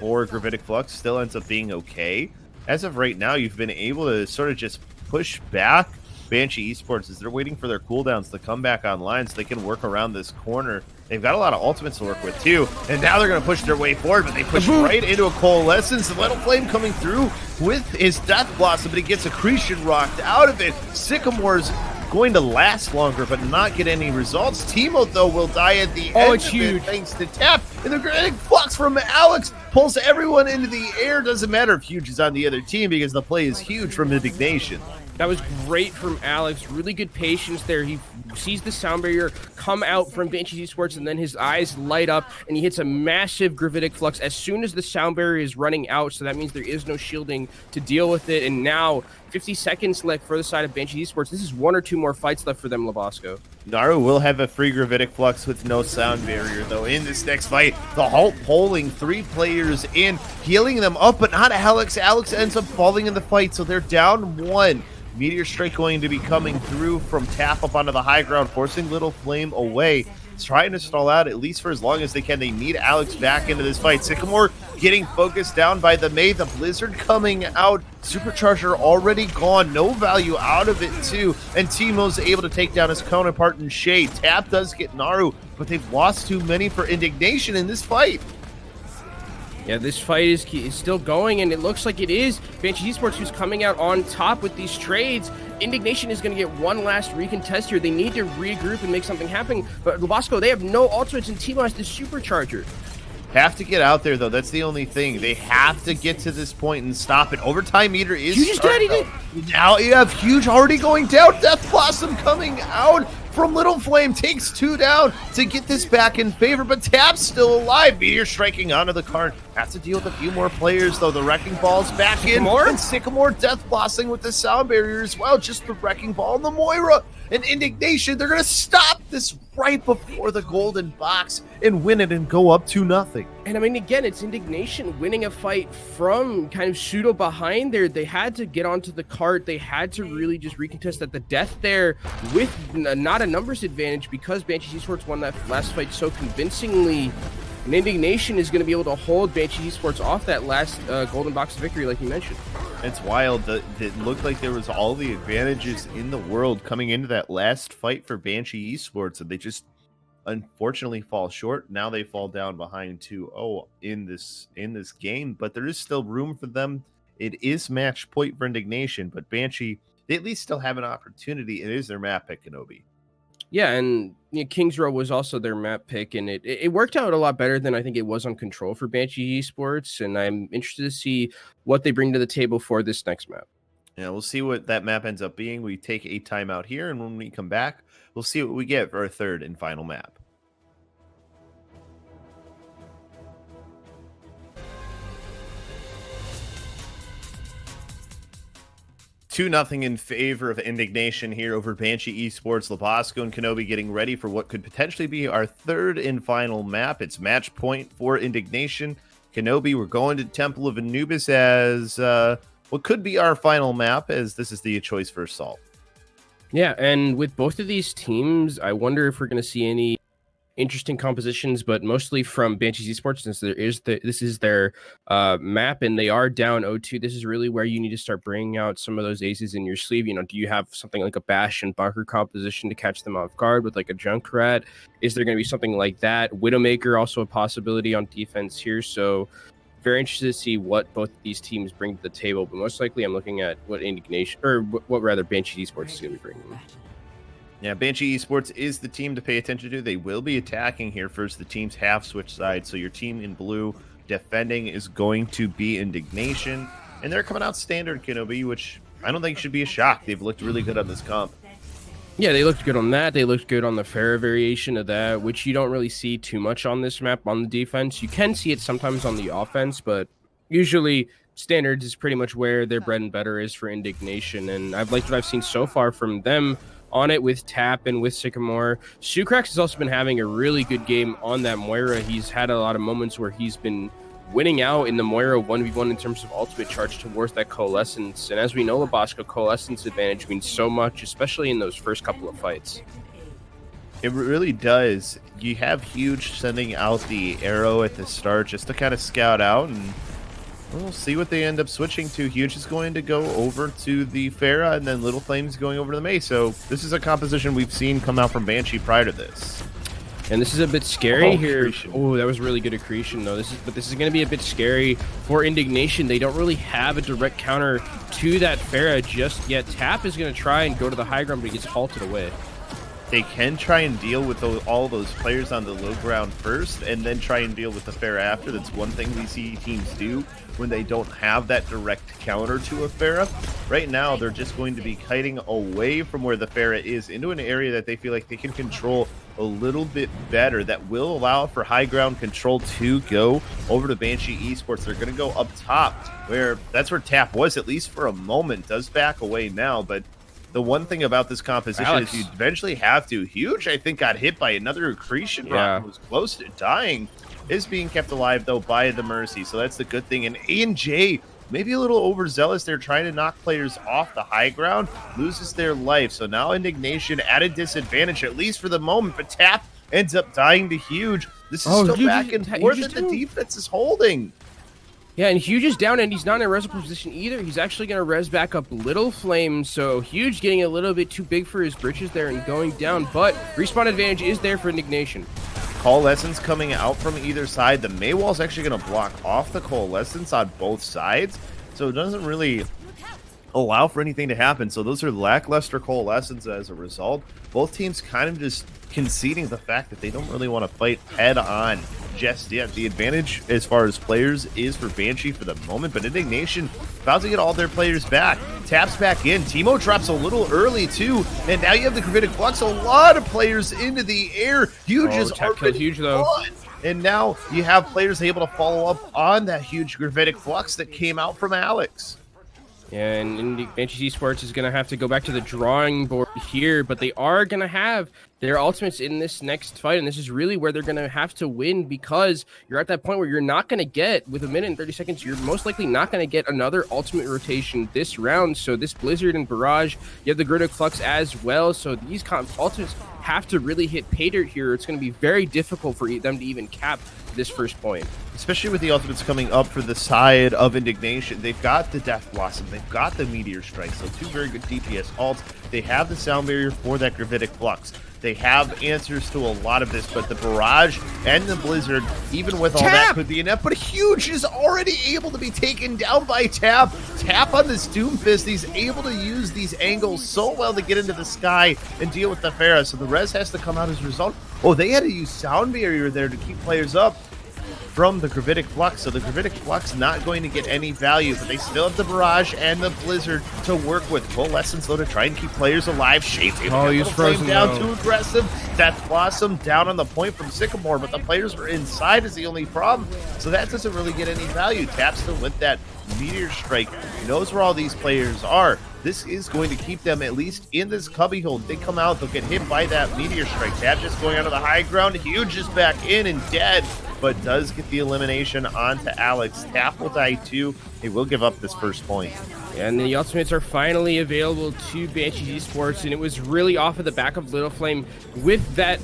Gravitic Flux still ends up being okay. As of right now, you've been able to sort of just push back Banshee Esports as they're waiting for their cooldowns to come back online so they can work around this corner. They've got a lot of ultimates to work with too, and now they're going to push their way forward, but they push right into a Coalescence. The Little Flame coming through with his Death Blossom, but he gets Accretion rocked out of it. Sycamore's going to last longer but not get any results. Timo, though, will die at the end it's huge. thanks to Tap. And the Gravitic Flux from Alex pulls everyone into the air. Doesn't matter if Huge is on the other team because the play is huge from Indignation. That was great from Alex. Really good patience there. He sees the sound barrier come out from Banshee Esports, and then his eyes light up, and he hits a massive Gravitic Flux as soon as the sound barrier is running out. So that means there is no shielding to deal with it. And now 50 seconds left for the side of Banshee Esports. This is 1 or 2 more fights left for them, Labasco. Naru will have a free Gravitic Flux with no sound barrier, though, in this next fight. The Halt pulling 3 players in, healing them up, but not Alex. Alex ends up falling in the fight, so they're down 1. Meteor Strike going to be coming through from Tap up onto the high ground, forcing Little Flame away. It's trying to stall out at least for as long as they can. They need Alex back into this fight. Sycamore getting focused down by the May. The Blizzard coming out. Supercharger already gone. No value out of it too. And Timo's able to take down his counterpart in Shade. Tap does get Naru, but they've lost too many for Indignation in this fight. Yeah, this fight is still going, and it looks like it is Banshee Esports who's coming out on top with these trades. Indignation is going to get one last recontest here. They need to regroup and make something happen. But Labasco, they have no ultimates, and Timo has the supercharger. Have to get out there, though. That's the only thing. They have to get to this point and stop it. Overtime meter is starting. Now you have Huge already going down. Death Blossom coming out from Little Flame, takes 2 down to get this back in favor, but Tap's still alive. Meteor striking onto the card. Has to deal with a few more players, though. The Wrecking Ball's back in. And Sycamore Death Blossoming with the sound barrier as well. Just the Wrecking Ball and the Moira and Indignation. They're going to stop this right before the golden box and win it and go up 2-0. And I mean, again, it's Indignation winning a fight from kind of pseudo behind there. They had to get onto the cart. They had to really just recontest at the death there with not a numbers advantage because Banshee Esports won that last fight so convincingly. And Indignation is going to be able to hold Banshee Esports off that last golden box victory, like you mentioned. It's wild that it looked like there was all the advantages in the world coming into that last fight for Banshee Esports, and they just unfortunately fall short. Now they fall down behind 2-0 in this game, but there is still room for them. It is match point for Indignation, but Banshee, they at least still have an opportunity. It is their map pick, Kenobi. Yeah, and Kings Row was also their map pick, and it worked out a lot better than I think it was on Control for Banshee Esports, and I'm interested to see what they bring to the table for this next map. Yeah, we'll see what that map ends up being. We take a timeout here, and when we come back, we'll see what we get for our third and final map. 2-0 in favor of Indignation here over Banshee Esports. Labasco and Kenobi getting ready for what could potentially be our third and final map. It's match point for Indignation. Kenobi, we're going to Temple of Anubis as what could be our final map, as this is the choice for Assault. Yeah, and with both of these teams, I wonder if we're going to see any interesting compositions, but mostly from Banshee Esports, since this is their map and they are down 0-2. This is really where you need to start bringing out some of those aces in your sleeve. You know, do you have something like a Bash and Bunker composition to catch them off guard with like a Junkrat? Is there going to be something like that? Widowmaker also a possibility on defense here. So very interested to see what both of these teams bring to the table. But most likely, I'm looking at what Indignation, or what rather Banshee Esports is going to be bringing. Yeah, Banshee Esports is the team to pay attention to. They will be attacking here first. The teams have switched sides, so your team in blue defending is going to be Indignation, and they're coming out standard Kenobi, which I don't think should be a shock. They've looked really good on this comp. Yeah, they looked good on that. They looked good on the Pharah variation of that, which you don't really see too much on this map on the defense. You can see it sometimes on the offense, but usually standards is pretty much where their bread and butter is for Indignation, and I've liked what I've seen so far from them on it with Tap and with Sycamore. Sucrax has also been having a really good game on that Moira. He's had a lot of moments where he's been winning out in the Moira 1v1 in terms of ultimate charge towards that Coalescence. And as we know, Labasco, Coalescence advantage means so much, especially in those first couple of fights. It really does. You have Huge sending out the arrow at the start just to kind of scout out, and we'll see what they end up switching to. Huge is going to go over to the Pharah, and then Little Flame's going over to the Mei. So this is a composition we've seen come out from Banshee prior to this. And this is a bit scary here. Accretion. Oh, that was really good accretion, though. This is going to be a bit scary for Indignation. They don't really have a direct counter to that Pharah just yet. Tap is going to try and go to the high ground, but he gets halted away. They can try and deal with all those players on the low ground first, and then try and deal with the Pharah after. That's one thing we see teams do when they don't have that direct counter to a Pharah. Right now, they're just going to be kiting away from where the Pharah is into an area that they feel like they can control a little bit better. That will allow for high ground control to go over to Banshee Esports. They're going to go up top, where that's where Tap was, at least for a moment. Does back away now, but the one thing about this composition is you eventually have to. Huge, I think, got hit by another accretion rock. Was close to dying. Is being kept alive, though, by the Mercy. So that's the good thing. And A&J, maybe a little overzealous. They're trying to knock players off the high ground. Loses their life. So now Indignation at a disadvantage, at least for the moment. But Tap ends up dying to Huge. This is still back and forth that the defense is holding. Yeah, and Huge is down, and he's not in a res position either. He's actually going to res back up Little Flame, so Huge getting a little bit too big for his britches there and going down, but respawn advantage is there for Indignation. Coalescence coming out from either side. The Mei wall is actually going to block off the Coalescence on both sides, so it doesn't really allow for anything to happen. So those are lackluster Coalescence as a result. Both teams kind of just conceding the fact that they don't really want to fight head on just yet. The advantage as far as players is for Banshee for the moment, but Indignation about to get all their players back. Taps back in. Teemo drops a little early too, and now you have the Gravitic Flux. A lot of players into the air. Huge is already Huge though. gone. And now you have players able to follow up on that huge Gravitic Flux that came out from Alex. Yeah, and Banshee Esports is going to have to go back to the drawing board here, but they are going to have their ultimates in this next fight, and this is really where they're going to have to win, because you're at that point where you're not going to get, with a minute and 30 seconds, you're most likely not going to get another ultimate rotation this round. So this Blizzard and Barrage, you have the Gravitic Flux as well, so these ultimates have to really hit pay dirt here. It's going to be very difficult for them to even cap this first point. Especially with the ultimates coming up for the side of Indignation. They've got the Death Blossom, they've got the Meteor Strike, so two very good DPS ults. They have the Sound Barrier for that Gravitic Flux. They have answers to a lot of this, but the Barrage and the Blizzard, even with all that, could be enough. But Huge is already able to be taken down by Tap. Tap on this Doomfist. He's able to use these angles so well to get into the sky and deal with the Pharah. So the res has to come out as a result. Oh, they had to use Sound Barrier there to keep players up from the Gravitic Flux. So the Gravitic Flux not going to get any value, but they still have the Barrage and the Blizzard to work with. Coalescence, though, to try and keep players alive. Shade's able to get Flame down, too aggressive. Death Blossom down on the point from Sycamore, but the players were inside is the only problem. So that doesn't really get any value. Tap's still with that Meteor Strike. He knows where all these players are. This is going to keep them at least in this cubbyhole. They come out, they'll get hit by that Meteor Strike. Tap just going onto the high ground. Huge is back in and dead. but does get the elimination onto Alex. Tap will die too. He will give up this first point. And the ultimates are finally available to Banshee Esports, and it was really off of the back of Little Flame with that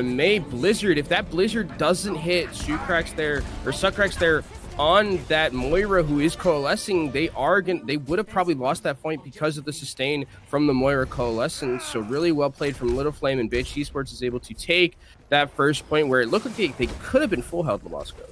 May Blizzard. If that Blizzard doesn't hit Sucrax there on that Moira who is coalescing, they would have probably lost that point because of the sustain from the Moira coalescing. So really well played from Little Flame, and Banshee Esports is able to take that first point where it looked like they could have been full health Labasco.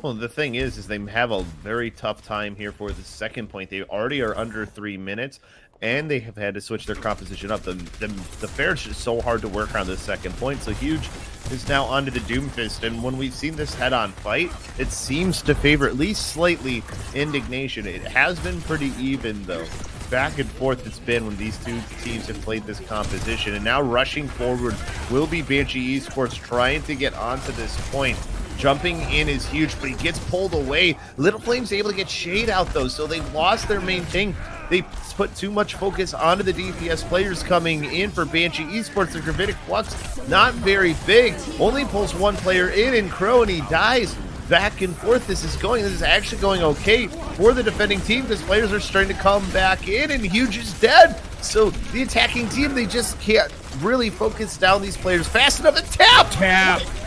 Well, the thing is they have a very tough time here for the second point. They already are under 3 minutes, and they have had to switch their composition up. The fair is just so hard to work around this second point. So Huge is now onto the Doomfist, and when we've seen this head-on fight, it seems to favor at least slightly Indignation. It has been pretty even, though. Back and forth it's been when these two teams have played this composition, and now rushing forward will be Banshee Esports trying to get onto this point. Jumping in is Huge, but he gets pulled away. Little Flame's able to get Shade out, though, so they lost their main thing. They put too much focus onto the DPS players coming in for Banshee Esports. The Gravitic Flux, not very big. Only pulls one player in Crow, and he dies. Back and forth this is actually going okay for the defending team because players are starting to come back in, and Huge is dead. So the attacking team, they just can't really focus down these players fast enough. And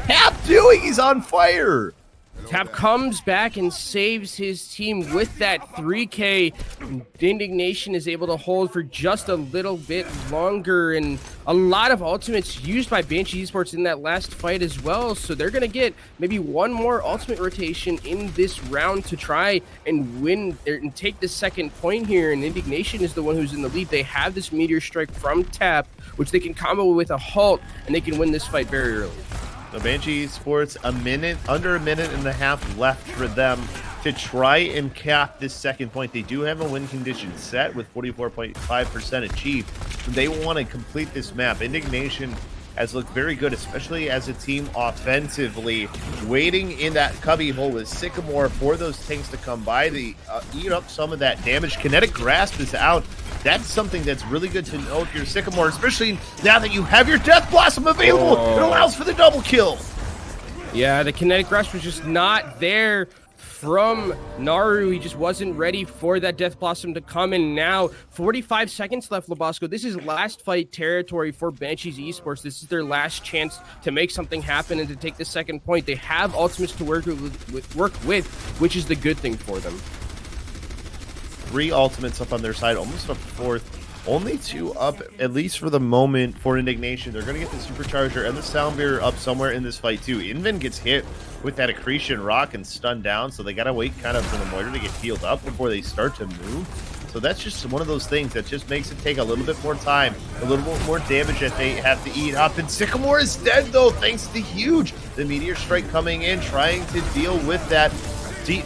Tap doing? He's on fire. Tap comes back and saves his team with that 3K. Indignation is able to hold for just a little bit longer, and a lot of ultimates used by Banshee Esports in that last fight as well. So they're going to get maybe one more ultimate rotation in this round to try and win and take the second point here. And Indignation is the one who's in the lead. They have this Meteor Strike from Tap, which they can combo with a halt, and they can win this fight very early. So Banshee Esports, under a minute and a half left for them to try and cap this second point. They do have a win condition set with 44.5% achieved. So they want to complete this map. Indignation has looked very good, especially as a team offensively, waiting in that cubby hole with Sycamore for those tanks to come by. They eat up some of that damage. Kinetic Grasp is out. That's something that's really good to know if you're Sycamore, especially now that you have your Death Blossom available. It allows for the double kill. Yeah, the Kinetic Grasp was just not there from Naru. He just wasn't ready for that Death Blossom to come in. Now 45 seconds left, Labasco. This is last fight territory for Banshees Esports. This is their last chance to make something happen and to take the second point. They have ultimates to work with, which is the good thing for them. 3 ultimates up on their side, almost a fourth. Only 2 up, at least for the moment, for Indignation. They're going to get the Supercharger and the Sound Barrier up somewhere in this fight, too. Inven gets hit with that Accretion Rock and stunned down, so they got to wait kind of for the Moira to get healed up before they start to move. So that's just one of those things that just makes it take a little bit more time, a little bit more damage that they have to eat up. And Sycamore is dead, though, thanks to Huge. The Meteor Strike coming in, trying to deal with that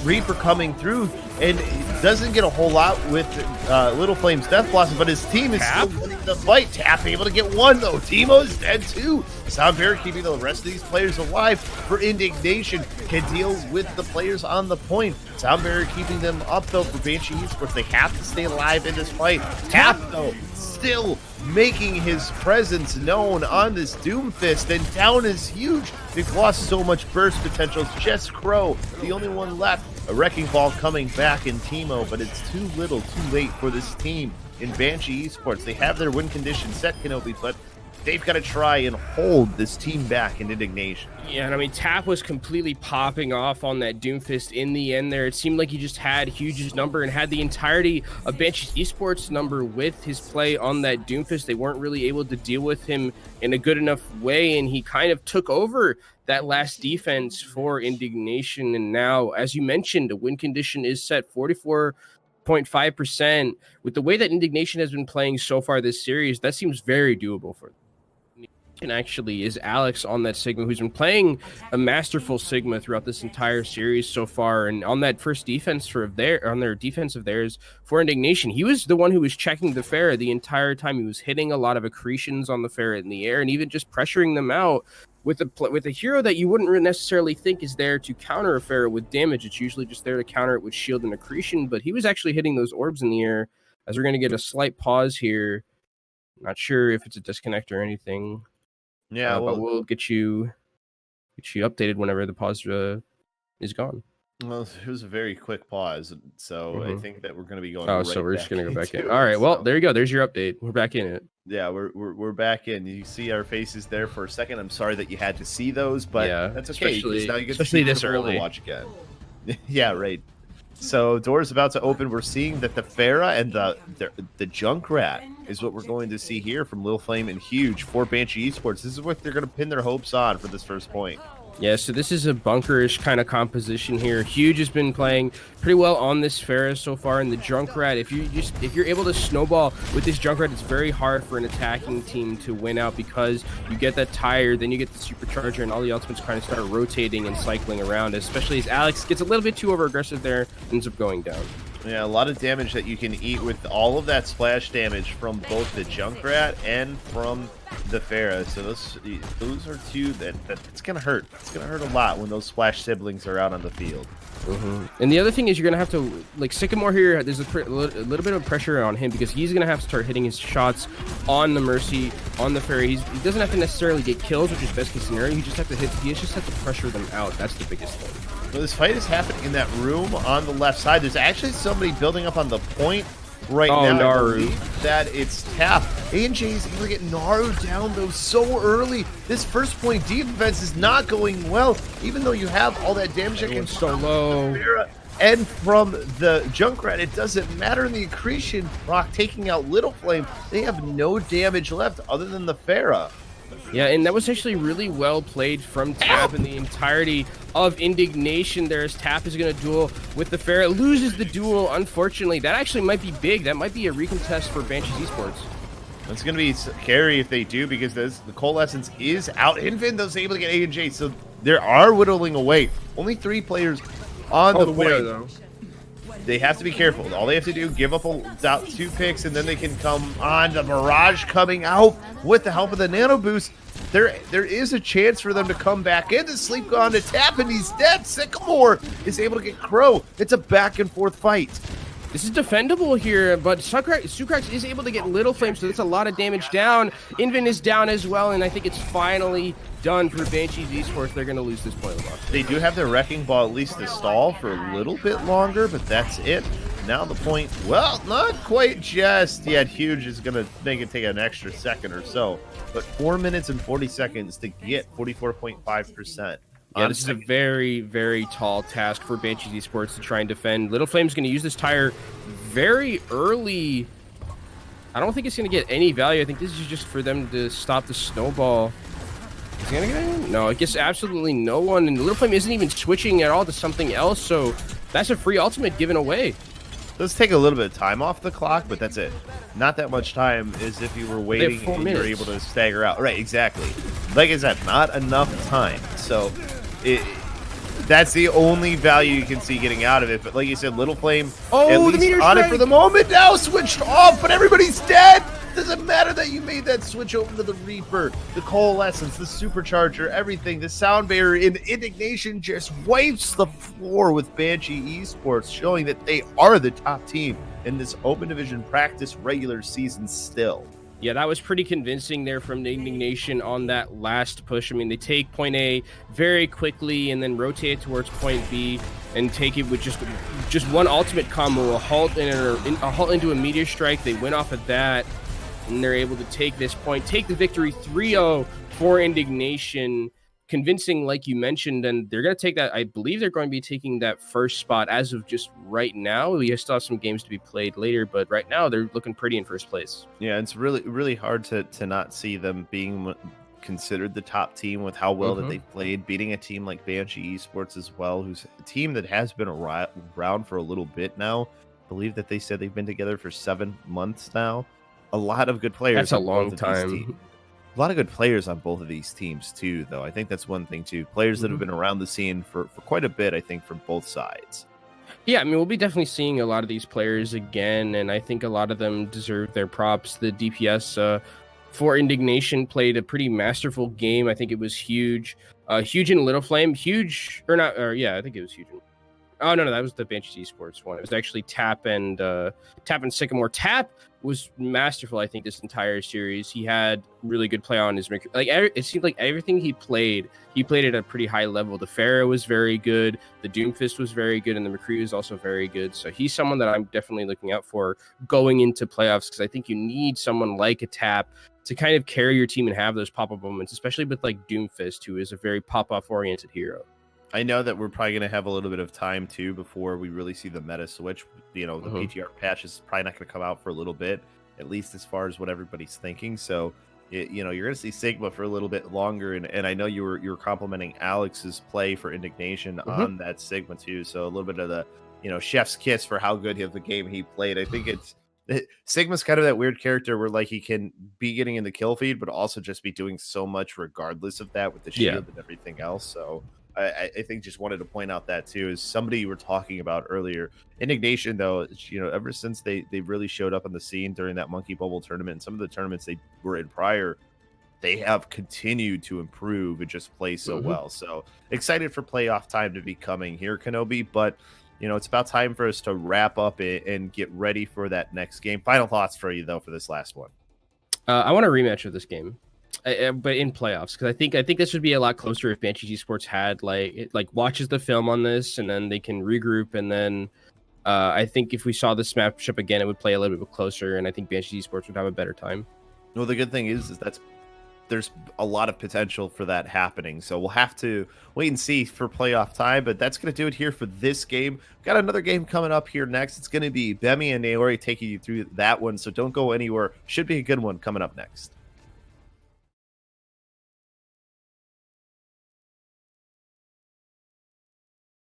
Reaper coming through, and doesn't get a whole lot with Little Flame's Death Blossom, but his team is still winning the fight. Tap able to get one, though. Teemo's dead, too. Sound Barrier keeping the rest of these players alive for Indignation. Can deal with the players on the point. Sound Barrier keeping them up, though, for Banshee Esports. They have to stay alive in this fight. Tap, though, still making his presence known on this Doomfist, and down is Huge. They've lost so much burst potential. It's just Crow, the only one left. A Wrecking Ball coming back in Teemo, but it's too little, too late for this team in Banshee Esports. They have their win condition set, Kenobi, but they've got to try and hold this team back in Indignation. Yeah, and I mean, Tap was completely popping off on that Doomfist in the end there. It seemed like he just had Huge's number and had the entirety of Banshee Esports number with his play on that Doomfist. They weren't really able to deal with him in a good enough way, and he kind of took over that last defense for Indignation. And now, as you mentioned, the win condition is set 44.5%. With the way that Indignation has been playing so far this series, that seems very doable for them. And actually is Alex on that Sigma, who's been playing a masterful Sigma throughout this entire series so far. And on that first defense on their defense of theirs for Indignation, he was the one who was checking the Pharah the entire time. He was hitting a lot of accretions on the Pharah in the air and even just pressuring them out with a hero that you wouldn't necessarily think is there to counter a Pharah with damage. It's usually just there to counter it with shield and accretion, but he was actually hitting those orbs in the air. As we're going to get a slight pause here. Not sure if it's a disconnect or anything. Yeah, but we'll get you updated whenever the pause is gone. Well, it was a very quick pause, so I think that we're going to be going. Oh, right so we're just back gonna go back in. into All right. it, Well, so. there you go. There's your update. We're back in it. Yeah, we're back in. You see our faces there for a second. I'm sorry that you had to see those, but Yeah, that's okay. especially Now you get especially to this see early. Overwatch again. Yeah, right. So doors about to open. We're seeing that the Pharah and the Junkrat is what we're going to see here from Lil Flame and Huge for Banshee Esports. This is what they're going to pin their hopes on for this first point. Yeah, so this is a bunkerish kind of composition here. Huge has been playing pretty well on this Pharah so far, and the Junkrat. If you're able to snowball with this Junkrat, it's very hard for an attacking team to win out because you get that tire, then you get the supercharger, and all the ultimates kind of start rotating and cycling around. Especially as Alex gets a little bit too over aggressive there, ends up going down. Yeah, a lot of damage that you can eat with all of that splash damage from both the Junkrat and from the Pharah. So those are two that's gonna hurt. It's gonna hurt a lot when those splash siblings are out on the field. And the other thing is you're gonna have to like Sycamore here. There's a little bit of pressure on him because he's gonna have to start hitting his shots on the Mercy, on the Fairy. He doesn't have to necessarily get kills, which is best case scenario. He just have to pressure them out. That's the biggest thing. Well, this fight is happening in that room on the left side. There's actually somebody building up on the point right now. Naru. I believe that it's Tap. A&J is able to get Naru down, though, so early. This first point defense is not going well, even though you have all that damage that can so low. And from the Junkrat, it doesn't matter in the accretion. Rock taking out Little Flame. They have no damage left other than the Pharah. Yeah, and that was actually really well played from Tap in the entirety of Indignation. There's Tap is going to duel with the Pharah. Loses the duel, unfortunately. That actually might be big. That might be a recontest for Banshee Esports. It's going to be scary if they do, because the Coalescence is out. Infindo's able to get A&J, so they are whittling away. Only 3 players on the point. Though. They have to be careful. All they have to do, give up 2 picks, and then they can come on. The Mirage coming out with the help of the Nano Boost. There is a chance for them to come back in. The Sleep gone to Tap, and he's dead. Sycamore is able to get Crow. It's a back-and-forth fight. This is defendable here, but Sucrax is able to get Little Flame, so that's a lot of damage down. Invin is down as well, and I think it's finally done for Banshee Esports. They're going to lose this point a lot. They do have their Wrecking Ball at least to stall for a little bit longer, but that's it. Now the point, well, not quite just yet. Huge is going to make it take an extra second or so, but 4 minutes and 40 seconds to get 44.5%. Yeah, this is a very, very tall task for Banshee Esports to try and defend. Little Flame's going to use this tire very early. I don't think it's going to get any value. I think this is just for them to stop the snowball. Is he going to get any? No, it gets absolutely no one. And Little Flame isn't even switching at all to something else, so that's a free ultimate given away. Let's take a little bit of time off the clock, but that's it. Not that much time as if you were waiting and you were able to stagger out. Right, exactly. Like I said, not enough time. So that's the only value you can see getting out of it. But like you said, Little Flame, at least on it for the moment, now switched off, but everybody's dead. Doesn't matter that you made that switch over to the Reaper, the Coalescence, the Supercharger, everything. The Sound Barrier in Indignation just wipes the floor with Banshee Esports, showing that they are the top team in this Open Division practice regular season still. Yeah, that was pretty convincing there from the Indignation on that last push. I mean, they take point A very quickly and then rotate towards point B and take it with just one ultimate combo, a halt into a meteor strike. They went off of that, and they're able to take this point, take the victory 3-0 for Indignation. Convincing, like you mentioned, and they're going to take that. I believe they're going to be taking that first spot as of just right now. We still have some games to be played later, but right now they're looking pretty in first place. Yeah, it's really hard to not see them being considered the top team with how well that they've played, beating a team like Banshee Esports as well, who's a team that has been around for a little bit now. I believe that they said they've been together for 7 months now. A lot of good players. That's a long time. A lot of good players on both of these teams too, though. I think that's one thing too. Players that have been around the scene for quite a bit, I think, from both sides. Yeah, I mean, we'll be definitely seeing a lot of these players again, and I think a lot of them deserve their props. The DPS for Indignation played a pretty masterful game. I think it was huge. Huge in Little Flame. Huge, or not, or yeah, I think it was huge. Oh no, that was the Banshee Esports one. It was actually Tap and Sycamore. Tap was masterful, I think, this entire series. He had really good play on his it seemed like everything he played it at a pretty high level. The Pharaoh was very good, the Doomfist was very good, and the McCree was also very good. So he's someone that I'm definitely looking out for going into playoffs, because I think you need someone like a Tap to kind of carry your team and have those pop-up moments, especially with like Doomfist, who is a very pop-off oriented hero. I know that we're probably going to have a little bit of time too before we really see the meta switch. The Mhm. PTR patch is probably not going to come out for a little bit, at least as far as what everybody's thinking. So, you're going to see Sigma for a little bit longer. And I know you were complimenting Alex's play for Indignation Mhm. on that Sigma too. So a little bit of the chef's kiss for how good of the game he played. I think Sigma's kind of that weird character where like he can be getting in the kill feed, but also just be doing so much regardless of that with the Yeah. shield and everything else. So I think just wanted to point out that too is somebody you were talking about earlier. Indignation, though, ever since they really showed up on the scene during that Monkey Bubble tournament and some of the tournaments they were in prior, they have continued to improve and just play so Mhm. well. So excited for playoff time to be coming here, Kenobi. But it's about time for us to wrap up it and get ready for that next game. Final thoughts for you though for this last one. I want a rematch of this game, but in playoffs, because I think this would be a lot closer if Banshee Esports had watches the film on this, and then they can regroup, and then I think if we saw this matchup again, it would play a little bit closer, and I think Banshee Esports would have a better time. Well, the good thing is there's a lot of potential for that happening. So we'll have to wait and see for playoff time. But that's going to do it here for this game. Got another game coming up here next. It's going to be Bemi and Naori taking you through that one. So don't go anywhere. Should be a good one coming up next.